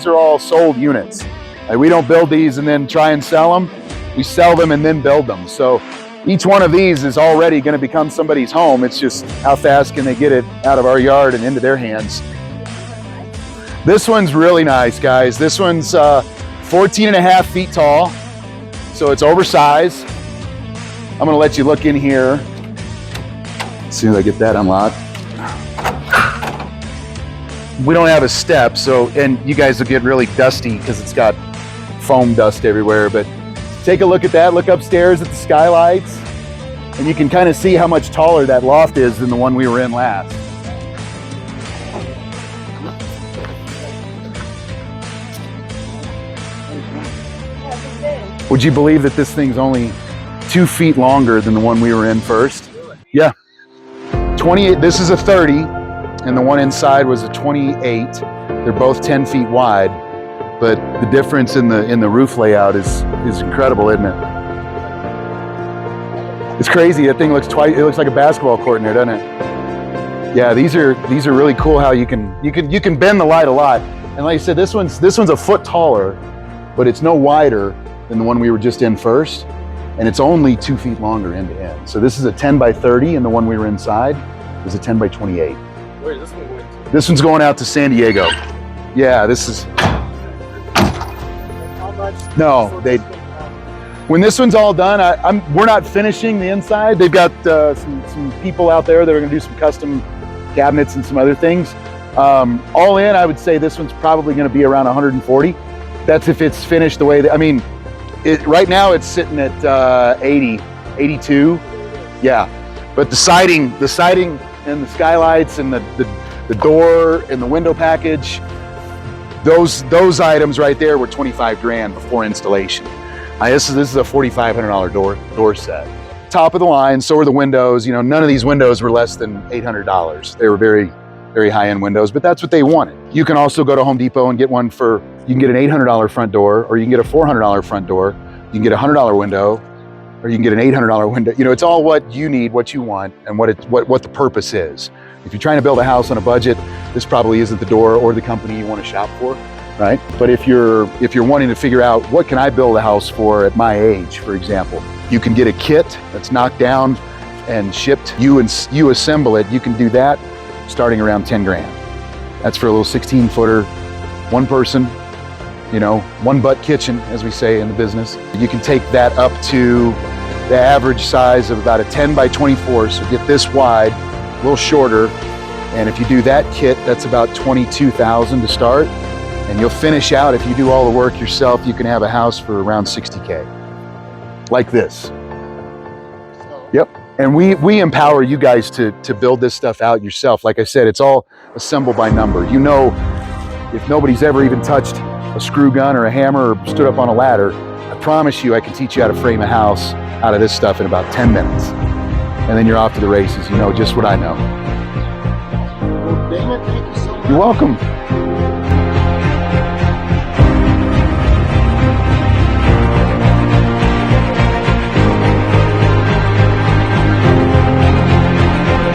these are all sold units. Like, we don't build these and then try and sell them. We sell them and then build them. So each one of these is already going to become somebody's home. It's just how fast can they get it out of our yard and into their hands. This one's really nice, guys. This one's 14 and a half feet tall, so it's oversized. I'm gonna let you look in here as soon as I get that unlocked. We don't have a step, so, and you guys will get really dusty because it's got foam dust everywhere, but take a look at that. Look upstairs at the skylights, and you can kind of see how much taller that loft is than the one we were in last. Would you believe that this thing's only 2 feet longer than the one we were in first? Yeah. 28, this is a 30, and the one inside was a 28. They're both 10 feet wide, but the difference in the roof layout is incredible, isn't it? It's crazy. That thing looks it looks like a basketball court in there, doesn't it? Yeah, these are really cool how you can bend the light a lot. And like I said, this one's a foot taller, but it's no wider than the one we were just in first, and it's only 2 feet longer end to end. So this is a 10 by 30, and the one we were inside is a 10 by 28. Where is this one going to? This one's going out to San Diego. Yeah, this is. How much? No, when this one's all done, we're not finishing the inside. They've got some people out there that are going to do some custom cabinets and some other things. All in, I would say this one's probably going to be around 140. That's if it's finished the way that, I mean, right now it's sitting at 80, 82. Yeah, but the siding and the skylights and the door and the window package, those items right there were 25 grand before installation. This is a $4,500 door set. Top of the line, so are the windows. You know, none of these windows were less than $800. They were very, very high-end windows, but that's what they wanted. You can also go to Home Depot and get one you can get an $800 front door, or you can get a $400 front door. You can get a $100 window, or you can get an $800 window. You know, it's all what you need, what you want, and what the purpose is. If you're trying to build a house on a budget, this probably isn't the door or the company you want to shop for, right? But if you're wanting to figure out what can I build a house for at my age, for example, you can get a kit that's knocked down and shipped. You assemble it. You can do that starting around 10 grand. That's for a little 16-footer, one person, you know, one butt kitchen, as we say in the business. You can take that up to the average size of about a 10 by 24, so get this wide, a little shorter, and if you do that kit, that's about $22,000 to start, and you'll finish out, if you do all the work yourself, you can have a house for around 60K, like this. Yep, and we empower you guys to build this stuff out yourself. Like I said, it's all assembled by number. You know, if nobody's ever even touched a screw gun or a hammer or stood up on a ladder, I promise you I can teach you how to frame a house out of this stuff in about 10 minutes. And then you're off to the races. You know just what I know. Well, Damon, thank you so much. You're welcome.